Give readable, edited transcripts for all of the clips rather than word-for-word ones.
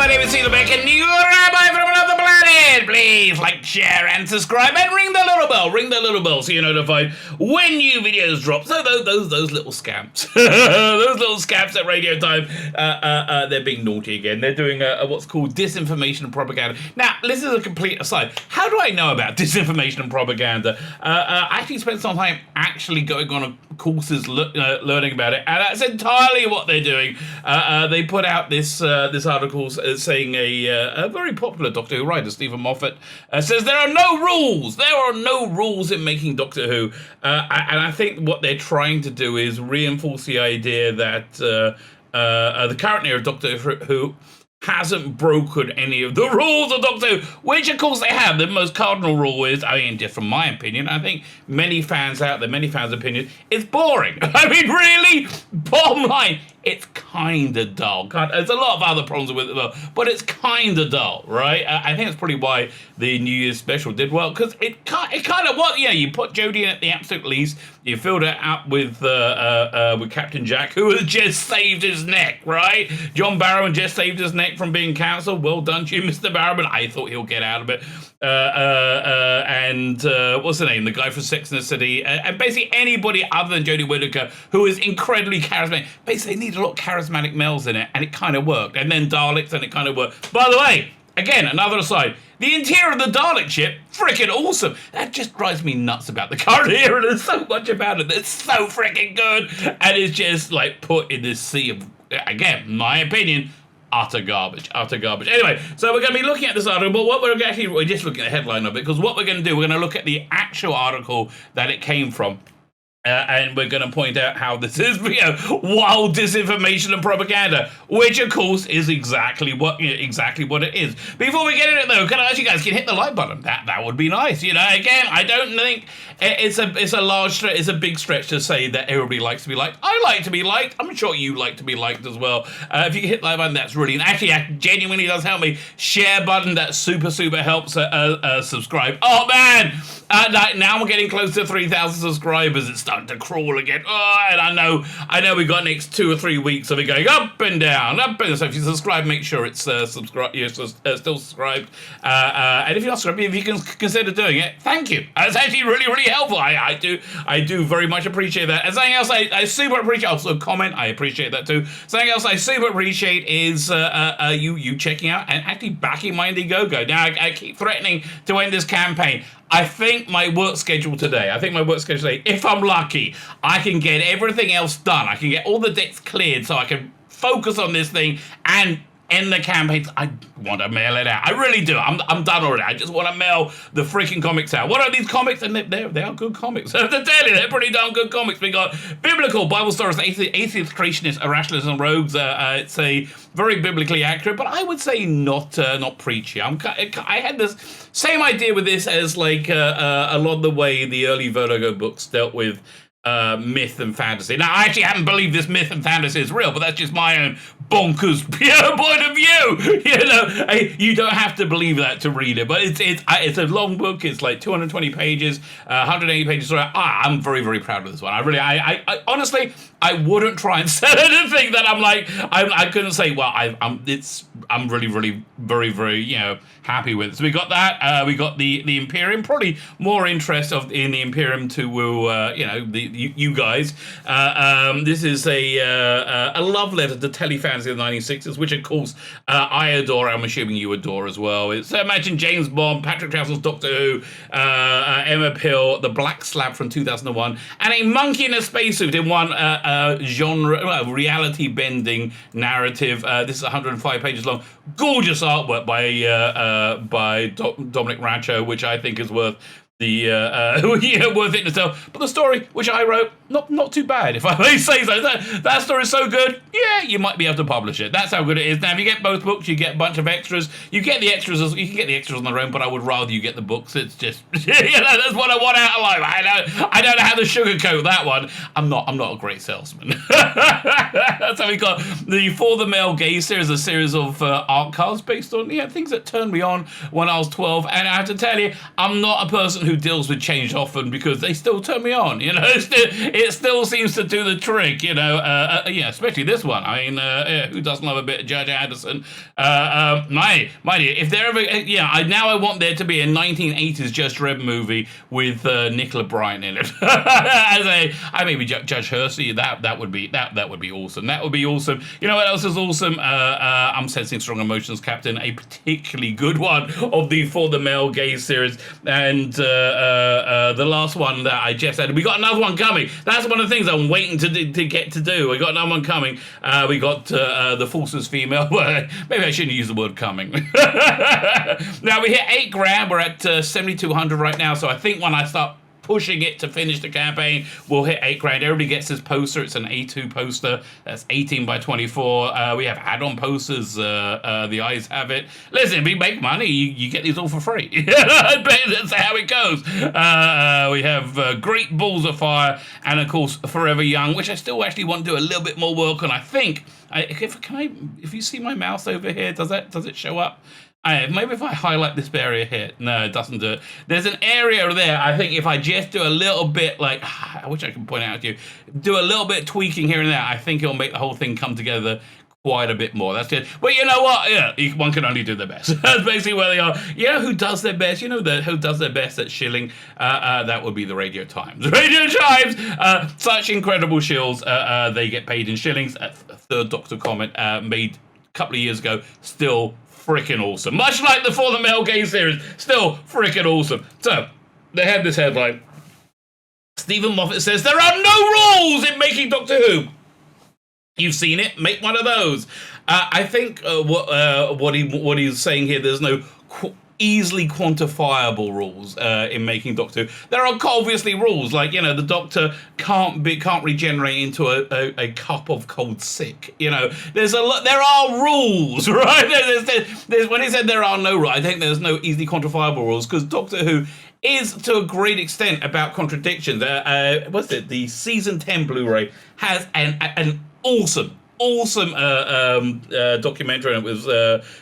name is Tzvi Lebetkin, new Rabbi from another planet. Please like, share, and subscribe, and ring the little bell so you're notified when new videos drop. So those little scamps, those little scamps at Radio Time, they're being naughty again. They're doing what's called disinformation and propaganda. Now, this is a complete aside. How do I know about disinformation and propaganda? I actually spent some time actually going on courses learning about it, and that's entirely what they're doing. They put out this article saying a very popular Doctor Who writer, Stephen Moffat, says there are no rules. There are no rules in making Doctor Who, and I think what they're trying to do is reinforce the idea that the current era of Doctor Who hasn't broken any of the rules of Doctor Who, which of course they have. The most cardinal rule is, I mean, just from my opinion, I think many fans out there, many fans' opinion, it's boring. I mean, really, bottom line, it's kind of dull. There's a lot of other problems with it, though, but it's kind of dull, right? I think that's probably why the New Year's special did well, because it kind of was, you put Jodie in at the absolute least, you filled it up with Captain Jack, who has just saved his neck, right? John Barrowman just saved his neck from being cancelled. Well done to you, Mr. Barrowman. I thought he'll get out of it. And what's the name? The guy from Sex and the City. And basically anybody other than Jodie Whittaker who is incredibly charismatic. Basically, they need a lot of charismatic males in it, and it kind of worked. And then Daleks, and it kind of worked. By the way, again, another aside. The interior of the Dalek ship, freaking awesome. That just drives me nuts about the current era. There's so much about it that's so freaking good. And it's just like put in this sea of, again, my opinion, utter garbage. Anyway, so we're going to be looking at this article, but what we're just looking at the headline of it, because what we're going to do, we're going to look at the actual article that it came from. And we're going to point out how this is wild disinformation and propaganda, which of course is exactly what it is. Before we get into it though, can I ask you guys, can you hit the like button? That would be nice. Again, I don't think it's a big stretch to say that everybody likes to be liked. I like to be liked. I'm sure you like to be liked as well. If you can hit the like button, that's really, and actually that genuinely does help me. Share button, that super helps. Subscribe. Oh man, now we're getting close to 3,000 subscribers. It's starting to crawl again. Oh, and I know we got next 2 or 3 weeks of it going up and down. So if you subscribe, make sure it's subscribe. You're still subscribed. And if you're not subscribed, if you can consider doing it, thank you. It's actually really helpful. I do very much appreciate that. And something else I super appreciate. Also comment. I appreciate that too. Something else I super appreciate is you checking out and actually backing my Indiegogo. Now I keep threatening to end this campaign. I think my work schedule today, if I'm lucky, I can get everything else done. I can get all the decks cleared so I can focus on this thing and end the campaign. I want to mail it out. I really do. I'm done already. I just want to mail the freaking comics out. What are these comics? And they are good comics. I have to tell you, they're pretty darn good comics. We got biblical Bible stories, atheist, creationist, irrationalism, and rogues. It's a very biblically accurate, but I would say not preachy. I had this same idea with this as like a lot of the way the early Vertigo books dealt with myth and fantasy. Now, I actually haven't believed this myth and fantasy is real, but that's just my own bonkers point of view. You don't have to believe that to read it, but it's a long book. It's like 220 pages, 180 pages. I'm very proud of this one. I honestly, I wouldn't try and sell anything that I'm like, I couldn't say, well, I'm really very happy with it. So we got that. We got the Imperium. Probably more interest in the Imperium to you guys. This is a love letter to telly fans of the 1960s, which of course I adore. I'm assuming you adore as well. It's imagine James Bond, Patrick Troughton's Doctor Who, Emma Pill, The Black Slab from 2001, and a monkey in a spacesuit in one genre reality bending narrative. This is 105 pages long. Gorgeous artwork by Dominic Rancho, which I think is worth worth it in itself. But the story, which I wrote, not too bad, if I may say so. That story is so good, you might be able to publish it. That's how good it is. Now, if you get both books, you get a bunch of extras. You can get the extras on their own, but I would rather you get the books. It's just, that's what I want out of life. I don't know how to sugarcoat that one. I'm not a great salesman. So we got the For the Male Gaze series, a series of art cards based on things that turned me on when I was 12. And I have to tell you, I'm not a person who deals with change often because they still turn me on. It still seems to do the trick. Especially this one. I mean, who doesn't love a bit of Judge Addison? My dear, if there ever, I want there to be a 1980s Judge Dredd movie with Nicola Bryant in it. Maybe Judge Hersey. That would be awesome. That would be awesome. You know what else is awesome? I'm sensing strong emotions, Captain. A particularly good one of the For the Male Gaze series, and the last one that I just said. We got another one coming. That's one of the things I'm waiting to get to do. We got another one coming. We got The Forces Female. Maybe I shouldn't use the word coming. Now we hit $8,000. We're at 7,200 right now. So I think when I start pushing it to finish the campaign, we'll hit $8,000. Everybody gets this poster. It's an A2 poster. That's 18 by 24. We have add-on posters. The eyes have it. Listen, we make money. You get these all for free. That's how it goes. We have Great Balls of Fire, and of course Forever Young, which I still actually want to do a little bit more work on. I think if you see my mouse over here, does it show up? Maybe if I highlight this area here. No, it doesn't do it. There's an area there. I think if I just do a little bit, like, I wish I could point it out to you, do a little bit of tweaking here and there, I think it'll make the whole thing come together quite a bit more. That's good. But you know what? Yeah, one can only do their best. That's basically where they are. You know who does their best? Who does their best at shilling? That would be the Radio Times. Radio Times! Such incredible shills. They get paid in shillings. Third Doctor comment made a couple of years ago. Still freaking awesome. Much like the For the Male Gaze series, still freaking awesome. So, they had this headline. Stephen Moffat says, there are no rules in making Doctor Who. You've seen it, make one of those. I think what he's saying here, there's no easily quantifiable rules in making Doctor Who. There are obviously rules, like, the Doctor can't regenerate into a cup of cold sick. There's a lot. There are rules, right? There's when he said there are no rules, I think there's no easily quantifiable rules, because Doctor Who is to a great extent about contradictions. What's it? The season 10 Blu-ray has an awesome documentary, and it was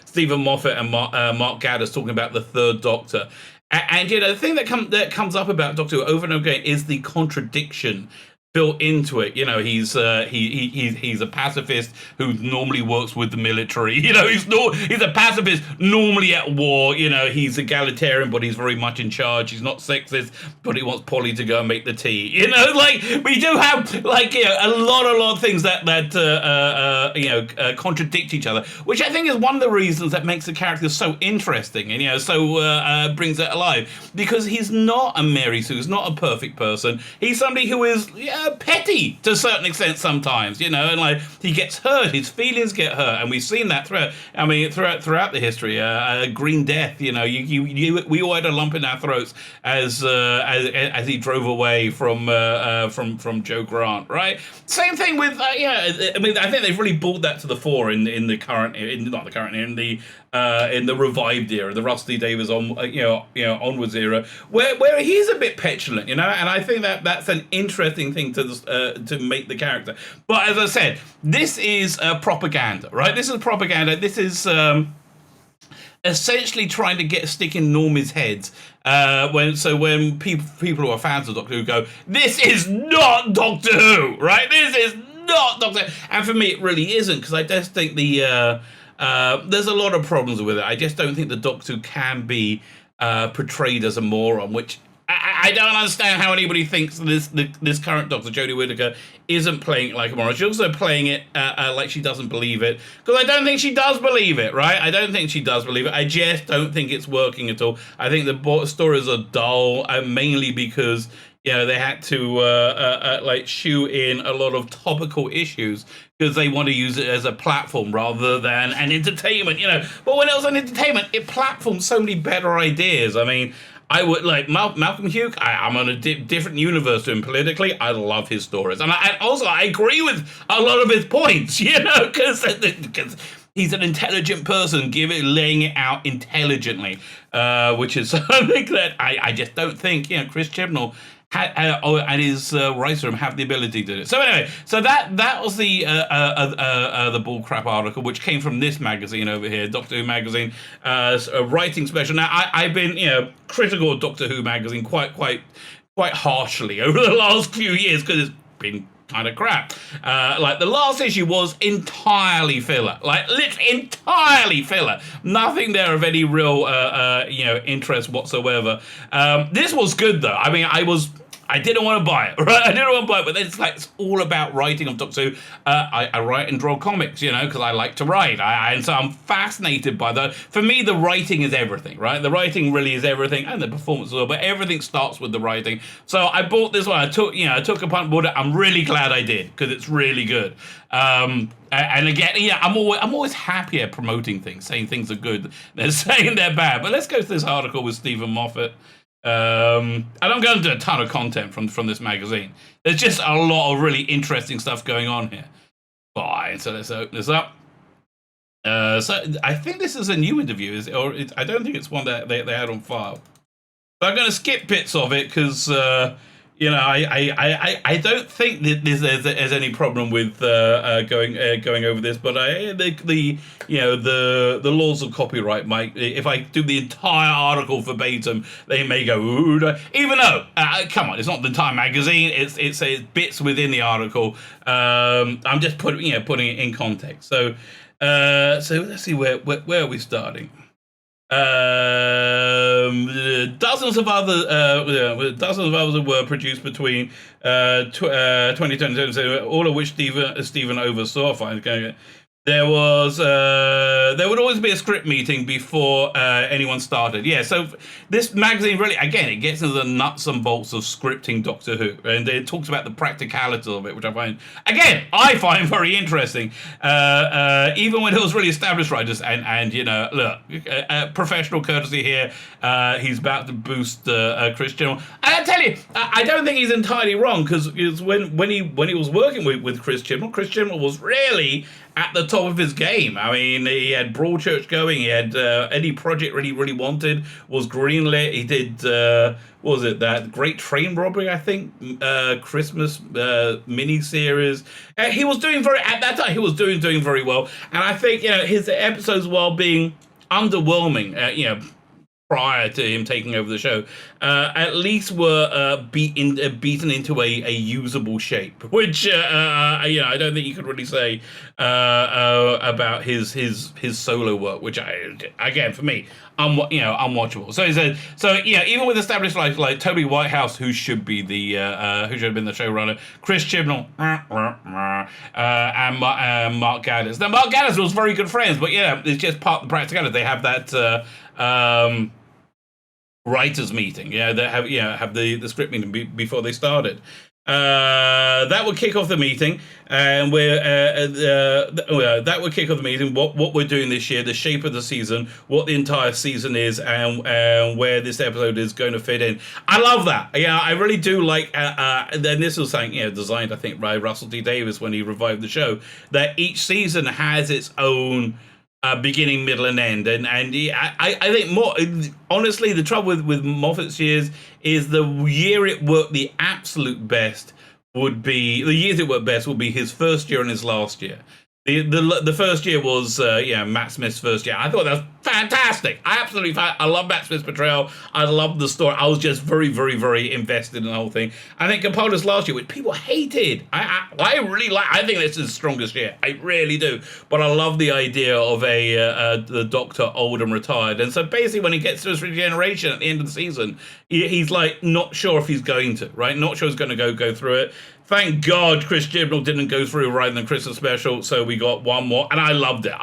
Stephen Moffat and Mark Gatiss talking about the Third Doctor. And the thing that comes up about Doctor Who over and over again is the contradiction built into it. He's a pacifist who normally works with the military. He's a pacifist normally at war. He's egalitarian, but he's very much in charge. He's not sexist, but he wants Polly to go and make the tea. We do have a lot of things that contradict each other, which I think is one of the reasons that makes the character so interesting and brings it alive, because he's not a Mary Sue. He's not a perfect person. He's somebody who is petty to a certain extent sometimes, and he gets hurt, his feelings get hurt, and we've seen that throughout the history. Green Death, we all had a lump in our throats as he drove away from Joe Grant, right? Same thing with I think they've really brought that to the fore in the revived era, the Rusty Davies onwards era, where he's a bit petulant, and I think that's an interesting thing to make the character. But as I said, this is propaganda, right? This is propaganda. This is essentially trying to get a stick in normies' heads. When people who are fans of Doctor Who go, this is not Doctor Who, right? This is not Doctor Who. And for me, it really isn't, because I just think there's a lot of problems with it. I just don't think the Doctor Who can be portrayed as a moron, which I don't understand how anybody thinks this current Doctor, Jodie Whittaker, isn't playing it like a moron. She's also playing it like she doesn't believe it, because I don't think she does believe it, right? I don't think she does believe it. I just don't think it's working at all. I think the stories are dull, mainly because they had to shoe in a lot of topical issues because they want to use it as a platform rather than an entertainment, But when it was an entertainment, it platformed so many better ideas. I mean, I would like Malcolm Hughes. I'm on a different universe to him politically. I love his stories, and I agree with a lot of his points. Because he's an intelligent person, laying it out intelligently, which is something that I just don't think Chris Chibnall and his writer room have the ability to do it. So anyway, so that was the bullcrap article, which came from this magazine over here, Doctor Who magazine, a writing special. Now I've been critical of Doctor Who magazine quite harshly over the last few years because it's been kind of crap. Like the last issue was entirely filler, like literally entirely filler. Nothing there of any real interest whatsoever. This was good though. I mean, I didn't want to buy it, right? I didn't want to buy it, but then it's all about writing of Doctor Who. I write and draw comics, because I like to write. And so I'm fascinated by that. For me, the writing is everything, right? The writing really is everything, and the performance as well, but everything starts with the writing. So I bought this one. I took a punt, bought it. I'm really glad I did, because it's really good. And again, I'm always happier promoting things, saying things are good than saying they're bad. But let's go to this article with Stephen Moffat. I don't go into a ton of content from this magazine. There's just a lot of really interesting stuff going on here. Fine, so let's open this up. So I think this is a new interview, I don't think it's one that they had on file. But I'm going to skip bits of it because I don't think that there's any problem with going over this, but the laws of copyright might, if I do the entire article verbatim, they may go ooh, even though come on, it's not the entire magazine, it's bits within the article. I'm just putting it in context. So let's see where are we starting. Dozens of others were produced between 2020 and 2020, all of which Stephen oversaw. There would always be a script meeting before anyone started. Yeah, so this magazine really, again, it gets into the nuts and bolts of scripting Doctor Who, and it talks about the practicality of it, which I find very interesting. Even when it was really established writers, and look, professional courtesy here. He's about to boost Chris Chibnall. And I tell you, I don't think he's entirely wrong, because when he was working with Chris Chibnall was really at the top of his game. I mean, he had Broadchurch going. He had any project really wanted was greenlit. He did what was it, that Great Train Robbery, I think, Christmas mini series. He was doing at that time. He was doing very well. And I think his episodes, while being underwhelming, prior to him taking over the show, at least were beaten into a usable shape, which I don't think you could really say about his solo work, which again for me unwatchable. So he said, even with established like Toby Whitehouse, who should be who should have been the showrunner, Chris Chibnall, and Mark Gatiss. Now Mark Gatiss was very good friends, but it's just part of the practicality. They have that writers meeting, they have the script meeting before they started. That would kick off the meeting, and that would kick off the meeting. What we're doing this year, the shape of the season, what the entire season is, and where this episode is going to fit in. I love that. I really do like. Then this was something designed, I think, by Russell T Davies when he revived the show. That each season has its own beginning, middle, and end, and I think more honestly, the trouble with Moffat's years is the year it worked the absolute best would be his first year and his last year. The first year was Matt Smith's first year. I thought that was fantastic. I love Matt Smith's portrayal. I loved the story. I was just very, very, very invested in the whole thing. I think Capaldi's last year, which people hated, I really like. I think this is his strongest year. I really do. But I love the idea of the Doctor old and retired. And so basically, when he gets to his regeneration at the end of the season, he's like not sure if he's going to, right? Not sure he's going to go through it. Thank God Chris Chibnall didn't go through right in the Christmas special, so we got one more, and I loved it.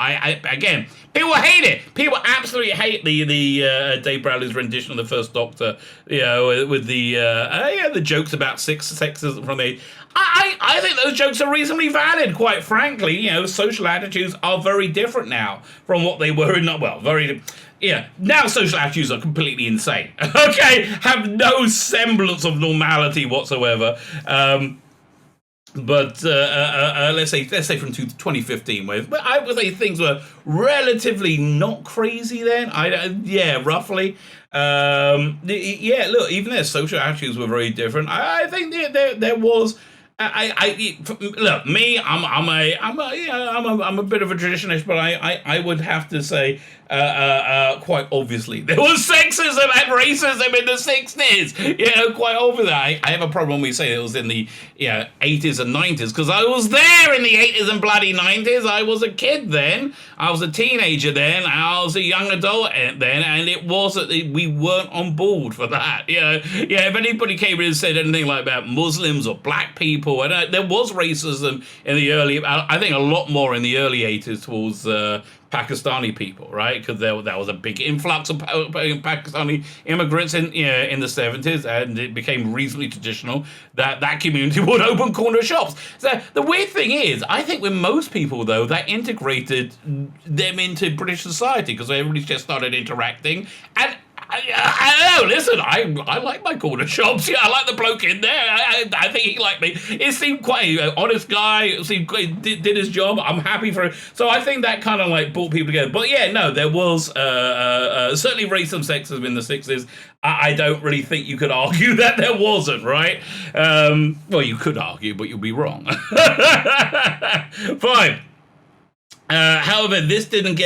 Again, people hate it. People absolutely hate the Dave Bradley's rendition of the First Doctor, with the jokes about sexism from the. I think those jokes are reasonably valid, quite frankly. Social attitudes are very different now from what they were now social attitudes are completely insane. Okay, have no semblance of normality whatsoever. But let's say from 2015, where I would say things were relatively not crazy then. Yeah, roughly. Yeah, look, even their social attitudes were very different. I think there was. Look, me. I'm a bit of a traditionalist, but I would have to say, quite obviously, there was sexism and racism in the 60s. Quite obviously. I have a problem when we say it was in the 80s and 90s, because I was there in the 80s and bloody 90s. I was a kid then. I was a teenager then. I was a young adult then, and it wasn't. We weren't on board for that. If anybody came in and said anything like about Muslims or black people, and there was racism in the early. I think a lot more in the early 80s towards Pakistani people, right? Because there was a big influx of Pakistani immigrants in the 70s, and it became reasonably traditional that community would open corner shops. So the weird thing is, I think with most people though, that integrated them into British society, because everybody just started interacting. And I don't know. Listen, I like my corner shops. I like the bloke in there. I think he liked me. It seemed quite an honest guy. It seemed quite, did his job. I'm happy for it. So I think that kind of brought people together. But yeah, no, there was certainly racism, sexism in the 60s. I don't really think you could argue that there wasn't, right? Well, you could argue, but you'll be wrong. Fine. However, this didn't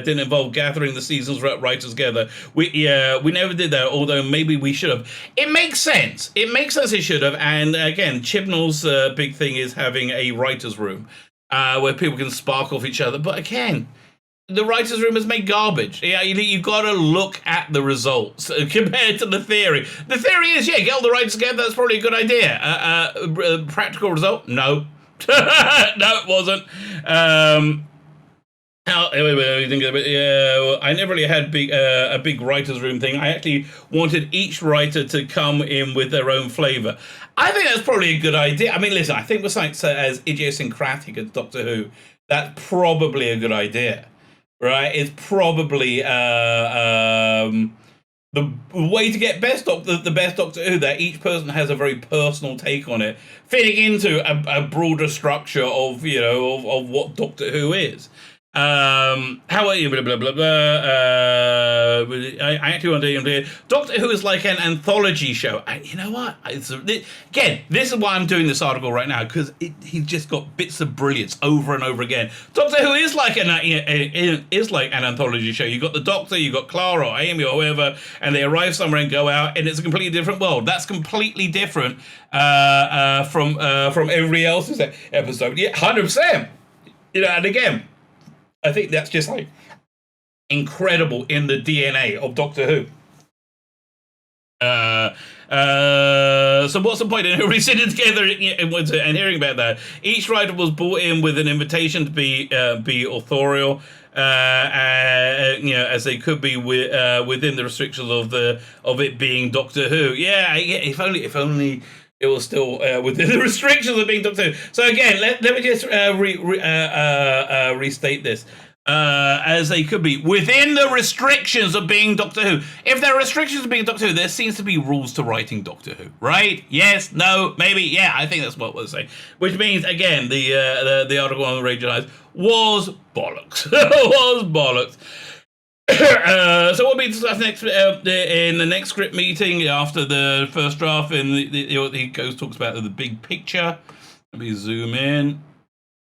involve gathering the season's writers together. We never did that, although maybe we should have. It makes sense. It should have. And again, Chibnall's big thing is having a writer's room where people can spark off each other. But again, the writer's room is made garbage. You've got to look at the results compared to the theory. The theory is, get all the writers together. That's probably a good idea. Practical result? No. No, it wasn't. I never really had a big writer's room thing. I actually wanted each writer to come in with their own flavour. I think that's probably a good idea. I mean, listen, I think with something as idiosyncratic as Doctor Who, that's probably a good idea, right? It's probably the way to get the best Doctor Who, that each person has a very personal take on it, fitting into a broader structure of of what Doctor Who is. How are you? Blah blah blah blah. I actually want to. Doctor Who is like an anthology show. You know what? Again, this is why I'm doing this article right now, because he's just got bits of brilliance over and over again. Doctor Who is like an anthology show. You got the Doctor, you got Clara or Amy or whoever, and they arrive somewhere and go out, and it's a completely different world. That's completely different from everybody else's episode. Yeah, 100%. And again, I think that's just incredible in the DNA of Doctor Who. So what's the point in everybody sitting together and hearing about that? Each writer was brought in with an invitation to be authorial, as they could be within the restrictions of it being Doctor Who. Yeah, if only it was still within the restrictions of being Doctor Who. So again, let me just restate this. As they could be within the restrictions of being Doctor Who. If there are restrictions of being Doctor Who, there seems to be rules to writing Doctor Who, right? Yes, no, maybe, yeah. I think that's what we're saying. Which means, again, the article on the Radio Times was bollocks. Was bollocks. So what we discuss next in the next script meeting after the first draft, and he talks about the big picture. Let me zoom in.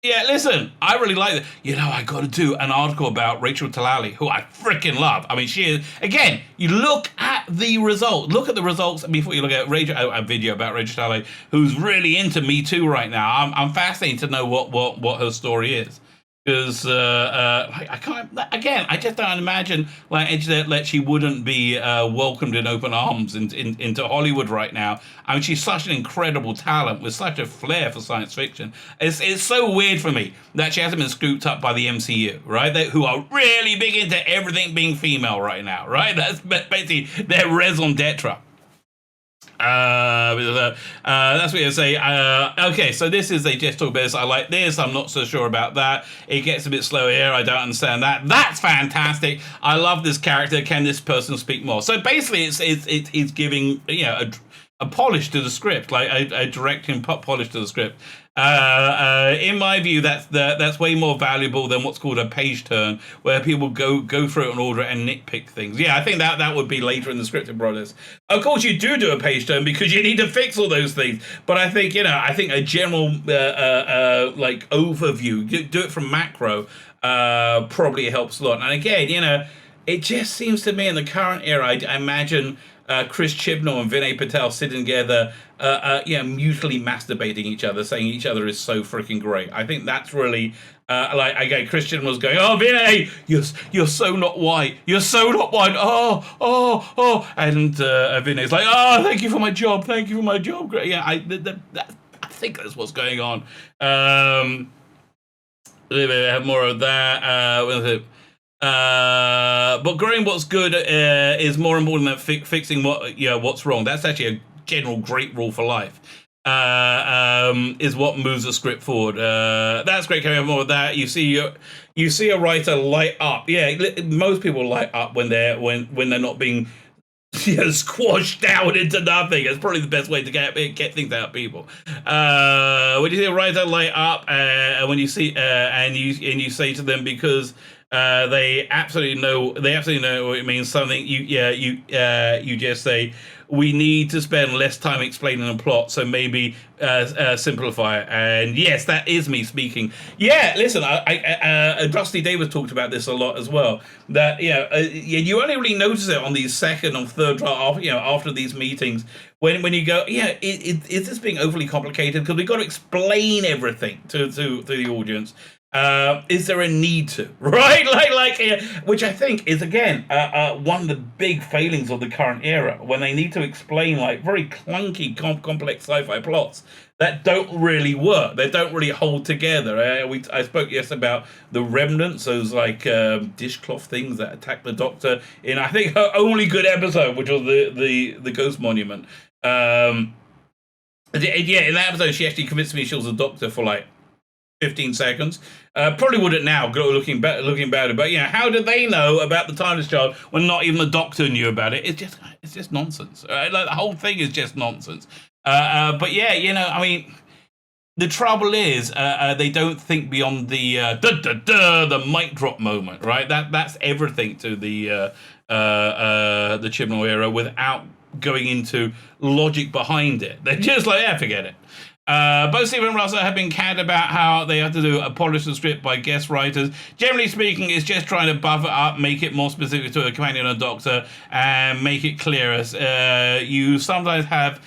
Yeah, listen, I really like that. I got to do an article about Rachel Talalay, who I freaking love. I mean, she is, again, you look at the results. Look at the results before you look at a video about Rachel Talalay, who's really into Me Too right now. I'm fascinated to know what her story is. Because I can't. Again, I just don't imagine she wouldn't be welcomed in open arms into Hollywood right now. I mean, she's such an incredible talent with such a flair for science fiction. It's so weird for me that she hasn't been scooped up by the MCU, right? Who are really big into everything being female right now, right? That's basically their raison d'etre. That's what you say. Okay, so this is, they just talk about this. I like this. I'm not so sure about that. It gets a bit slower here. I don't understand that. That's fantastic. I love this character. Can this person speak more? So basically, it's giving a polish to the script, like a directing polish to the script. In my view, that's way more valuable than what's called a page turn, where people go through it and order it and nitpick things. Yeah, I think that would be later in the scripting process. Of course, you do a page turn because you need to fix all those things. But I think a general like overview, do it from macro, probably helps a lot. And again, it just seems to me in the current era, I imagine Chris Chibnall and Vinay Patel sitting together, mutually masturbating each other, saying each other is so freaking great. I think that's really Chris Chibnall's going, "Oh, Vinay, you're so not white. You're so not white. Oh," and Vinay's like, "Oh, thank you for my job. Thank you for my job." Great. Yeah, I think that's what's going on. Have more of that. But growing what's good is more important than fixing what's wrong. That's actually a general great rule for life. Is what moves the script forward. That's great. Can we have more of that? You see a writer light up. Yeah, most people light up when they're not being squashed down into nothing. It's probably the best way to get things out of people. When you see a writer light up, when you see and you say to them, because they absolutely know what it means. Something you just say, we need to spend less time explaining the plot, so maybe simplify it. And yes, that is me speaking. Yeah, listen, I Rusty Davis talked about this a lot as well. That you only really notice it on these second or third draft, after these meetings, when you go, is this being overly complicated? Because we've got to explain everything to the audience. Is there a need to, right? Which I think is, again, one of the big failings of the current era, when they need to explain very clunky, complex sci-fi plots that don't really work. They don't really hold together. I spoke yesterday about the remnants, those dishcloth things that attack the Doctor in, I think, her only good episode, which was the Ghost Monument. In that episode, she actually convinced me she was a Doctor for 15 seconds. Probably wouldn't now, looking back at it. But how did they know about the Timeless Child when not even the Doctor knew about it? It's just nonsense. The whole thing is just nonsense. But I mean, the trouble is they don't think beyond the mic drop moment, right? That's everything to the Chibnall era without going into logic behind it. They're just forget it. Both Stephen and Russell have been canned about how they have to do a polished script by guest writers. Generally speaking, it's just trying to buff it up, make it more specific to a companion or Doctor, and make it clearer. You sometimes have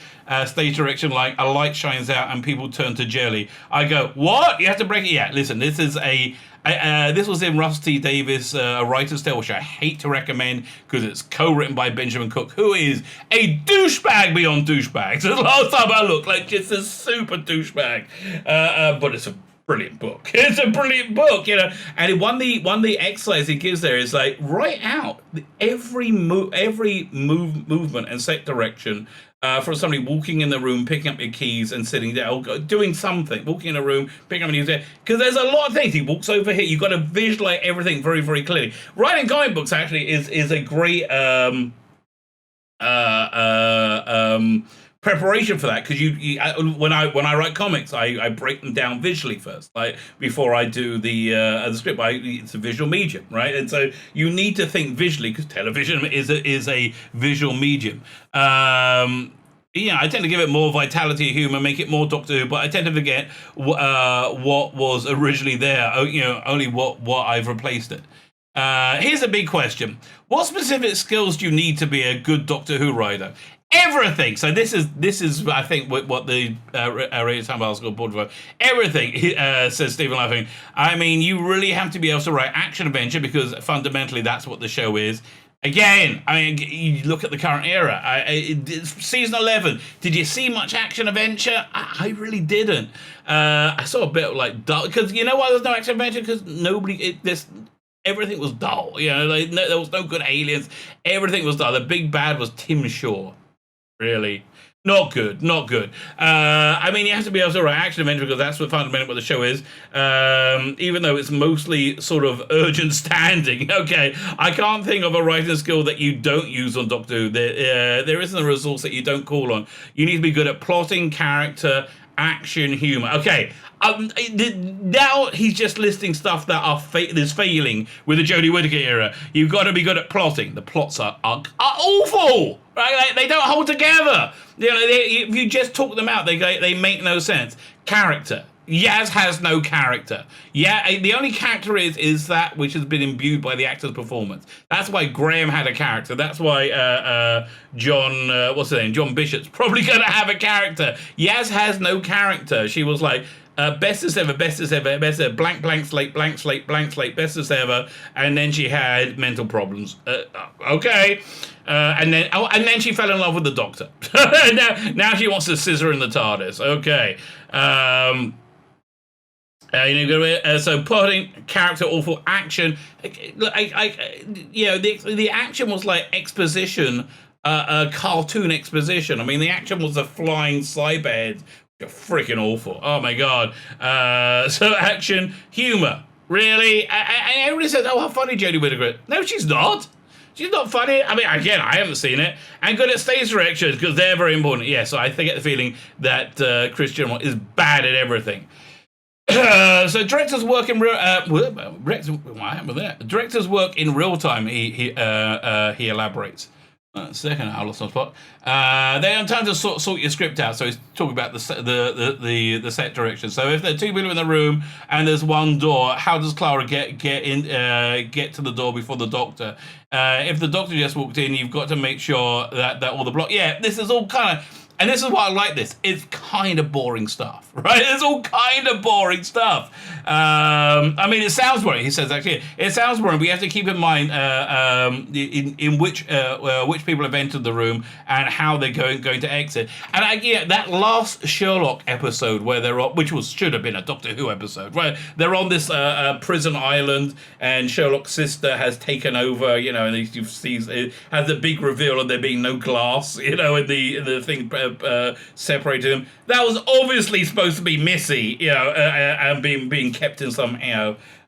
stage direction like a light shines out and people turn to jelly. I go, what? You have to break it? Yeah, listen, this is this was in Rusty Davis, A Writer's Tale, which I hate to recommend because it's co-written by Benjamin Cook, who is a douchebag beyond douchebags. The last time I looked, just a super douchebag. But it's a brilliant book. It's a brilliant book, And one of the exercise he gives there is write out every movement and set direction. For somebody walking in the room, picking up your keys and sitting down, or doing something, walking in a room, picking up your keys, because there's a lot of things. He walks over here. You've got to visualize everything very, very clearly. Writing comic books actually is a great preparation for that, because when I write comics, I break them down visually first, before I do the script. It's a visual medium, right? And so you need to think visually, because television is a visual medium. I tend to give it more vitality, humor, make it more Doctor Who, but I tend to forget what was originally there. Only what I've replaced it. Here's a big question: what specific skills do you need to be a good Doctor Who writer? Everything. So this is I think what the Radio Time article board for. Everything, says Stephen Laughing. I mean, you really have to be able to write action adventure, because fundamentally that's what the show is. Again, I mean, you look at the current era. Season 11. Did you see much action adventure? I really didn't. I saw a bit of dull, because you know why there's no action adventure? Because everything was dull. There was no good aliens. Everything was dull. The big bad was Tim Shaw. Really. Not good, not good. I mean, you have to be able to write action adventure because that's what fundamentally what the show is. Even though it's mostly sort of urgent standing. Okay, I can't think of a writing skill that you don't use on Doctor Who. There isn't a resource that you don't call on. You need to be good at plotting, character, action, humor. Okay, now he's just listing stuff that is failing with the Jodie Whittaker era. You've got to be good at plotting. The plots are awful, right? They don't hold together. You know, if you just talk them out, they make no sense. Character. Yaz has no character. Yeah, the only character is that which has been imbued by the actor's performance. That's why Graham had a character. That's why John, what's his name? John Bishop's probably going to have a character. Yaz has no character. She was like, best as ever, best as ever, best as ever, blank, blank slate, blank slate, blank slate, best as ever, and then she had mental problems. Okay. And then she fell in love with the Doctor. now she wants to scissor in the TARDIS. Okay. So plotting, character, awful, action. The action was like exposition, cartoon exposition. I mean, the action was a flying cyberhead. Freaking awful. Oh my god. So action, humor. Really? And everybody says, "Oh, how funny Jodie Whittaker is." No, she's not. She's not funny. I mean, again, I haven't seen it. And good at stage directions because they're very important. Yeah, so I get the feeling that Chris Gilmore is bad at everything. So directors work in real. What happened with that? Directors work in real time. He elaborates. Second, I lost my spot. They have time to sort your script out. So he's talking about the set direction. So if there are two people in the room and there's one door, how does Clara get to the door before the Doctor? If the Doctor just walked in, you've got to make sure that all the block. Yeah, this is all kind of. And this is why I like this. It's kind of boring stuff, right? It's all kind of boring stuff. I mean, it sounds boring. He says actually, it sounds boring. But you have to keep in mind in which people have entered the room and how they're going to exit. And that last Sherlock episode where they're on, which should have been a Doctor Who episode, right? They're on this prison island, and Sherlock's sister has taken over. You know, and you see it has the big reveal of there being no glass. You know, in the thing. Separated them. That was obviously supposed to be Missy, and being kept in some,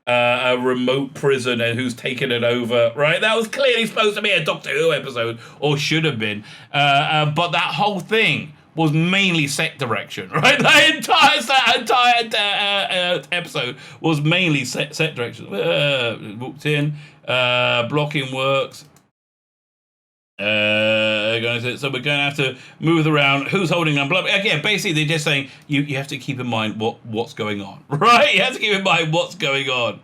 a remote prison and who's taken it over, right? That was clearly supposed to be a Doctor Who episode, or should have been. But that whole thing was mainly set direction, right? The entire episode was mainly set direction. Walked in, blocking works. So we're going to have to move around. Who's holding them? Again, basically they're just saying you have to keep in mind what's going on, right? You have to keep in mind what's going on.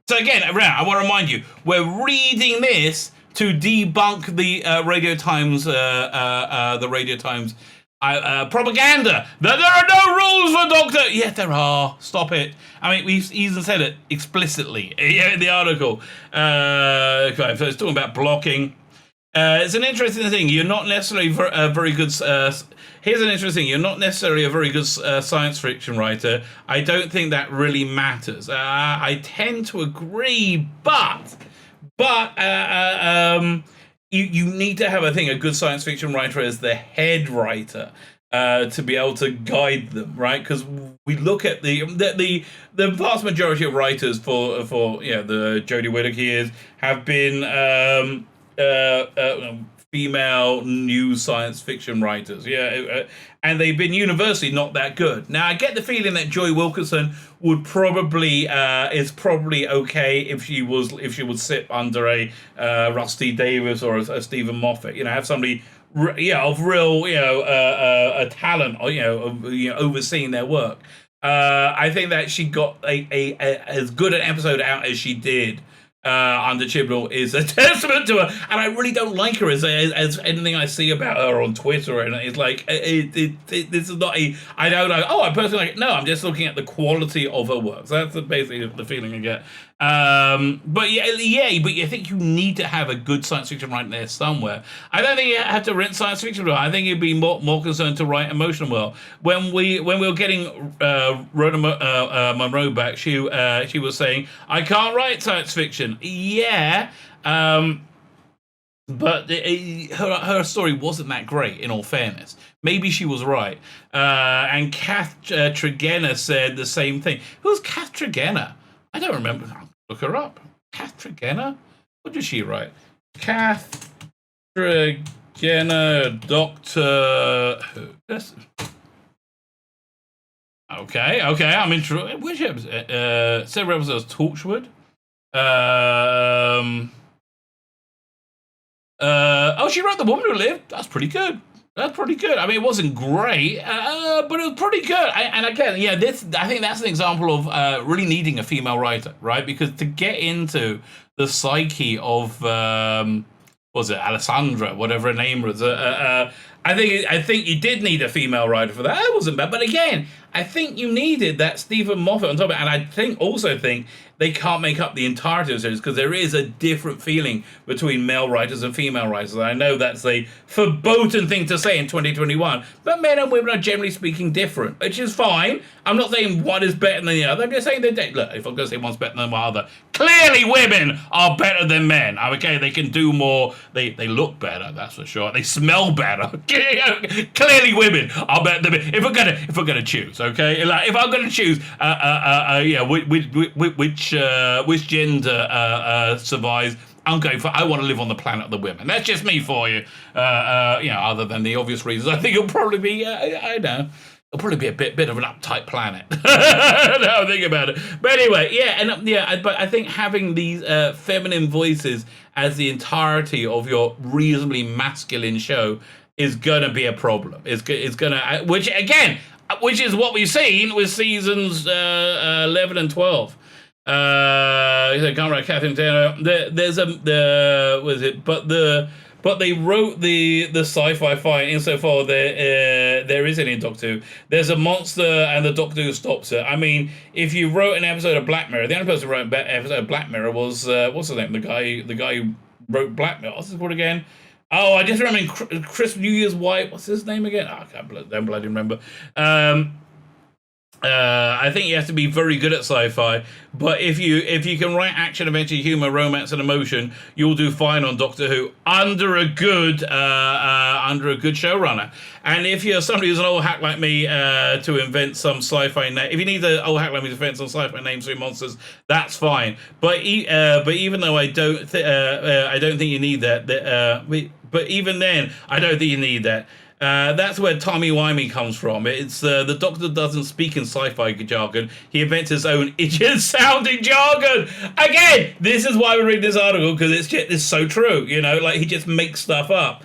So again, I want to remind you, we're reading this to debunk the Radio Times, propaganda that there are no rules for Doctor. Yeah, there are. Stop it. I mean, we've even said it explicitly in the article. Okay, so it's talking about blocking. It's an interesting thing. You're not necessarily very good. Here's an interesting thing. You're not necessarily a very good science fiction writer. I don't think that really matters. I tend to agree, but you need to have, I think, a good science fiction writer as the head writer to be able to guide them, right? Because we look at the vast majority of writers for the Jodie Whittaker years have been female new science fiction writers, and they've been universally not that good. Now, I get the feeling that Joy Wilkinson would probably is probably okay if she would sit under a Rusty Davies or a Stephen Moffat, have somebody of real a talent, overseeing their work. I think that she got a as good an episode out as she did under Chibnall is a testament to her, and I really don't like her as anything I see about her on Twitter, and it's like this is not I don't know. Oh, I personally like it. No, I'm just looking at the quality of her work. So that's basically the feeling I get. But you think you need to have a good science fiction writer there somewhere. I don't think you have to rent science fiction. I think you'd be more concerned to write emotional well. When we were getting Rhoda Monroe back, she was saying, I can't write science fiction. Yeah. But her story wasn't that great, in all fairness. Maybe she was right. And Kath Tregenna said the same thing. Who's Kath Tregenna? I don't remember. I'll look her up. Kath Tregenna? What did she write? Kath Tregenna, Doctor Who. Okay, I'm interested. Which episode? Several episodes. Torchwood. She wrote The Woman Who Lived. That's pretty good. I mean, it wasn't great, but it was pretty good. And again, yeah, I think that's an example of really needing a female writer, right? Because to get into the psyche of, was it Alessandra, whatever her name was? I think you did need a female writer for that. It wasn't bad, but again, I think you needed that Stephen Moffat on top of it, and I also think they can't make up the entirety of the series because there is a different feeling between male writers and female writers. I know that's a verboten thing to say in 2021, but men and women are generally speaking different, which is fine. I'm not saying one is better than the other. I'm just saying that, look, if I'm going to say one's better than the other, clearly women are better than men. Okay, they can do more. They look better, that's for sure. They smell better. Clearly, women are better than men. If we're gonna choose, okay, like if I'm gonna choose, which gender survives, I'm going for. I want to live on the planet of the women. That's just me for you. Other than the obvious reasons, I think it'll probably be. I know. It'll probably be a bit of an uptight planet. Now I think about it. But anyway, but I think having these feminine voices as the entirety of your reasonably masculine show is gonna be a problem. It's gonna, which is what we've seen with seasons 11 and 12. Can't write Catherine Taylor. But they wrote the sci-fi fight insofar there is any Doctor Who. There's a monster and the Doctor Who stops it. I mean, if you wrote an episode of Black Mirror, the only person who wrote an episode of Black Mirror was what's his name? The guy who wrote Black Mirror. What's his called again? Oh, I just remember Chris New Year's White. What's his name again? I don't bloody remember. I think you have to be very good at sci-fi, but if you can write action, adventure, humor, romance, and emotion, you'll do fine on Doctor Who under a good showrunner. And if you're somebody who's an old hack like me to invent some sci-fi name, if you need an old hack like me to invent some sci-fi names for your monsters, that's fine. But even though I don't think you need that. But even then, I don't think you need that. That's where timey-wimey comes from. It's the Doctor doesn't speak in sci-fi jargon. He invents his own idiot-sounding jargon. Again, this is why we read this article, because it's so true. You know, like he just makes stuff up.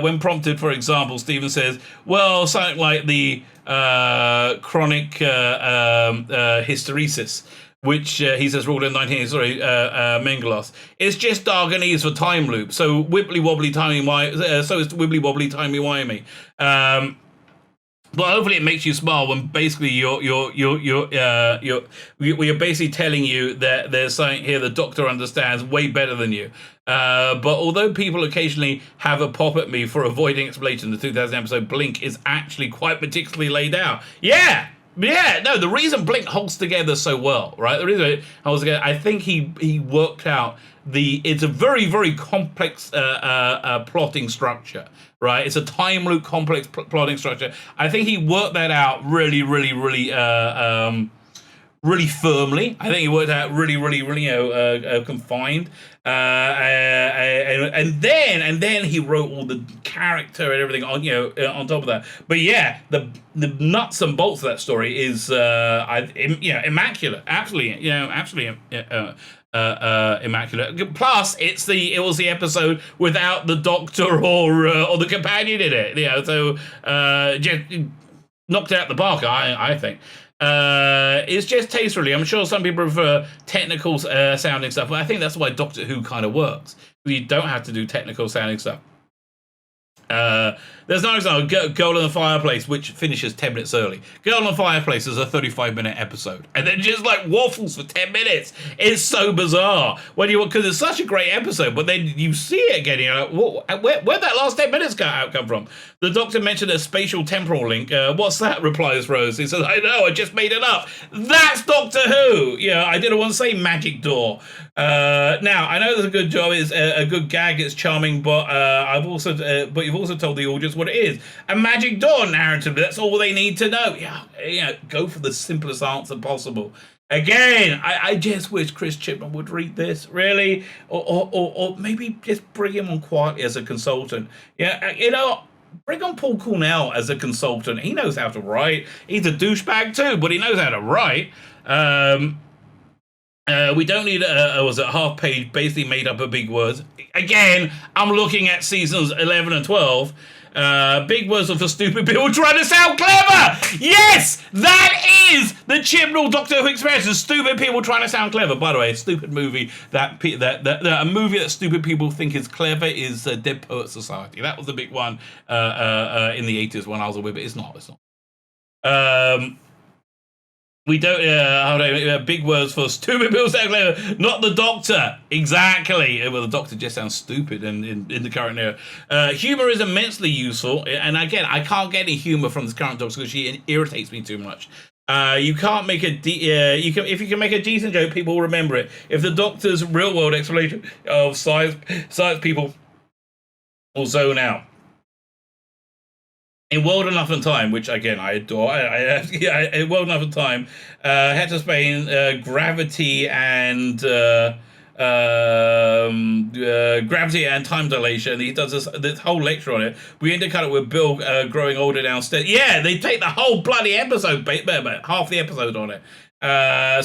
When prompted, for example, Stephen says, well, something like the chronic hysteresis, which he says ruled in Mengelos. It's just Darganese for time loop. So wibbly wobbly timey so it's wibbly wobbly timey wimey. But hopefully it makes you smile when basically we're basically telling you that there's something here the Doctor understands way better than you. But although people occasionally have a pop at me for avoiding explanation, the 2000 episode Blink is actually quite meticulously laid out. Yeah, no, the reason Blink holds together so well, right? The reason it holds together, I think he worked out it's a very, very complex plotting structure, right? It's a time loop complex plotting structure. I think he worked that out really, really, really, really firmly. I think he worked out really, really, really, confined. And then he wrote all the character and everything on, on top of that. But yeah, the nuts and bolts of that story is, immaculate. Absolutely, immaculate. Plus, it was the episode without the Doctor or the companion in it. So just knocked it out the park. I think. It's just tastefully. I'm sure some people prefer technical sounding stuff, but I think that's why Doctor Who kind of works. You don't have to do technical sounding stuff. There's no example. Girl in the Fireplace, which finishes 10 minutes early. Girl in the Fireplace is a 35-minute episode, and then just like waffles for 10 minutes. It's so bizarre because it's such a great episode, but then you see it again. You're like, where'd that last 10 minutes come from? The Doctor mentioned a spatial temporal link. What's that? Replies Rose. He says, I know, I just made it up. That's Doctor Who. I didn't want to say magic door. Now I know there's a good job. It's a good gag. It's charming, but but you've also told the audience what it is: a magic door narrative. That's all they need to know. Yeah, go for the simplest answer possible. Again, I just wish Chris Chibnall would read this, really, or maybe just bring him on quietly as a consultant. Yeah, bring on Paul Cornell as a consultant. He knows how to write. He's a douchebag too, but he knows how to write. We don't need was it half page basically made up of big words. Again, I'm looking at seasons 11 and 12. Big words are for stupid people trying to sound clever. Yes, that is the Chibnall Doctor Who experience. Stupid people trying to sound clever. By the way, a stupid movie that a movie that stupid people think is clever is Dead Poet Society. That was the big one in the 80s when I was with it. It's not. We don't, big words for stupid people sound clever, not the Doctor. Exactly. Well, the Doctor just sounds stupid in the current era. Humor is immensely useful. And again, I can't get any humor from this current Doctor because she irritates me too much. You can't make if you can make a decent joke, people will remember it. If the Doctor's real world explanation of science people will zone out. In World Enough and Time, which again I adore, in World Enough and Time, Hector Spain, Gravity and Gravity and Time Dilation. He does this whole lecture on it. We end to cut it with Bill growing older downstairs. Yeah, they take the whole bloody episode, half the episode on it.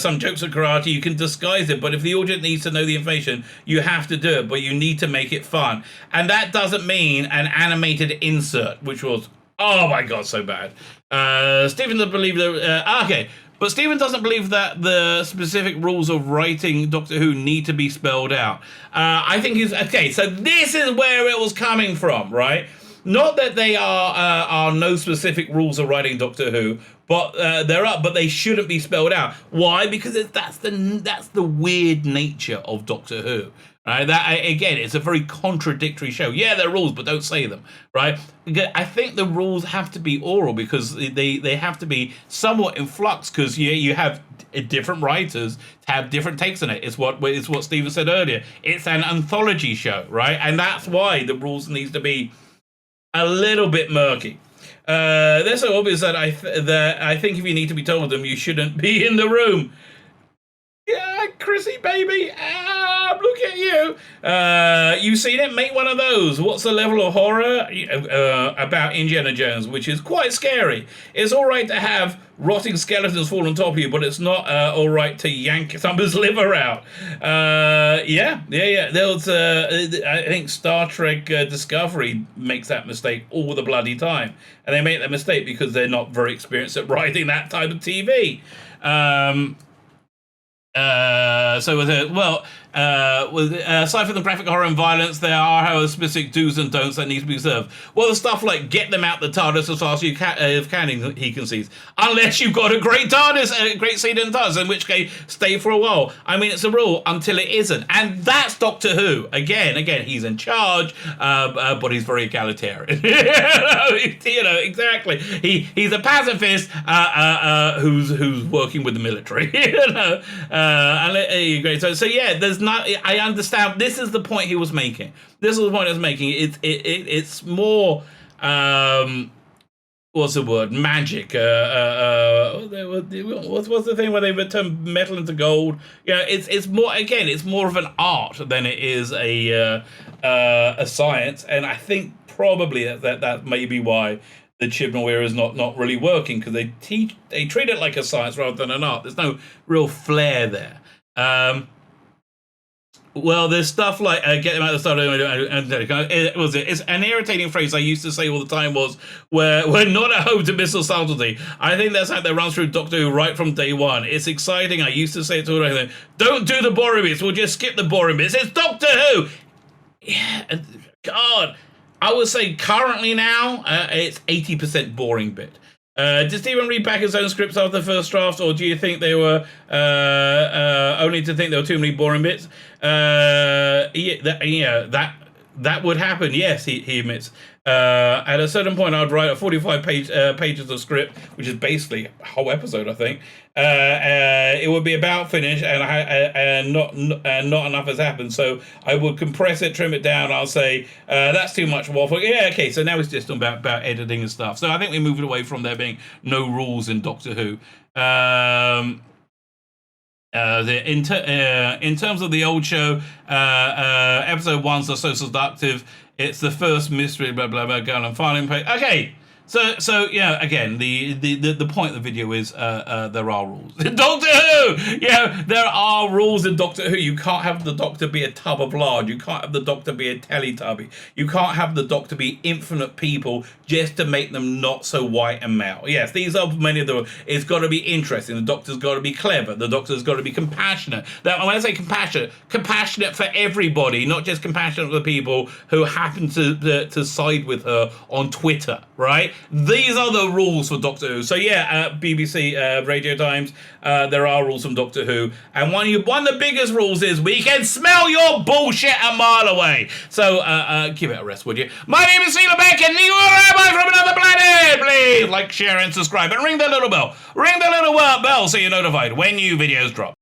Some jokes of karate, you can disguise it, but if the audience needs to know the information, you have to do it, but you need to make it fun. And that doesn't mean an animated insert, which was, oh my god, so bad. Stephen doesn't believe that, okay, but Stephen doesn't believe that the specific rules of writing Doctor Who need to be spelled out. I think he's, okay, so this is where it was coming from, right? Not that they are no specific rules of writing Doctor Who, but there are, but they shouldn't be spelled out. Why? Because that's the weird nature of Doctor Who. Right? That again, it's a very contradictory show. Yeah, there are rules, but don't say them. Right? I think the rules have to be oral because they have to be somewhat in flux because you have different writers have different takes on it. It's what Stephen said earlier. It's an anthology show, right? And that's why the rules needs to be a little bit murky. They're so obvious that I think if you need to be told them, you shouldn't be in the room. Yeah, Chrissy, baby. Look at you. You've seen it? Make one of those. What's the level of horror about Indiana Jones, which is quite scary? It's all right to have rotting skeletons fall on top of you, but it's not all right to yank someone's liver out. Yeah. There was, I think Star Trek Discovery makes that mistake all the bloody time. And they make that mistake because they're not very experienced at writing that type of TV. Aside from the graphic horror and violence, there are, however, specific do's and don'ts that need to be observed. Well, the stuff like get them out the TARDIS as fast as you can, he concedes. Unless you've got a great TARDIS, a great scene in the TARDIS, in which case, stay for a while. I mean, it's a rule until it isn't. And that's Doctor Who. Again, he's in charge, but he's very egalitarian. Exactly. He's a pacifist who's working with the military. So yeah, there's not. I understand. This is the point he was making. It's more. What's the word? Magic. What's the thing where they turn metal into gold? It's more. Again, it's more of an art than it is a science. And I think probably that may be why the Chibnall era is not really working, because they treat it like a science rather than an art. There's no real flair there. Well, there's stuff like get them out of the start. It's an irritating phrase I used to say all the time was we're not at home to missile subtlety. I think that's how that runs through Doctor Who right from day one. It's exciting. I used to say it to everything. Don't do the boring bits. We'll just skip the boring bits. It's Doctor Who. Yeah, God. I would say currently now, it's 80% boring bit. Did Stephen read back his own scripts after the first draft, or do you think they were only to think there were too many boring bits? That that would happen. Yes, he admits. At a certain point, I'd write a 45 pages of script, which is basically a whole episode, I think. It would be about finished, and not enough has happened. So I would compress it, trim it down. I'll say that's too much waffle. Yeah, okay. So now it's just about editing and stuff. So I think we moved away from there being no rules in Doctor Who. In terms of the old show, episode 1's so seductive. It's the first mystery, blah blah blah, girl and filing page. Okay, so yeah, again, the point of the video is there are rules in Doctor Who. Yeah, there are rules in Doctor Who. You can't have the Doctor be a tub of lard. You can't have the Doctor be a Teletubby. You can't have the Doctor be infinite people just to make them not so white and male. Yes, these are many of the. It's got to be interesting. The Doctor's got to be clever. The Doctor's got to be compassionate. That when I say compassionate for everybody, not just compassionate for the people who happen to side with her on Twitter, right? These are the rules for Doctor Who. So yeah, BBC Radio Times, there are rules from Doctor Who, and one of the biggest rules is we can smell your bullshit a mile away. So give it a rest, would you? My name is Tzvi Lebetkin, and you are Rabbi from another planet. Please like, share, and subscribe, and ring the little bell. Ring the little bell so you're notified when new videos drop.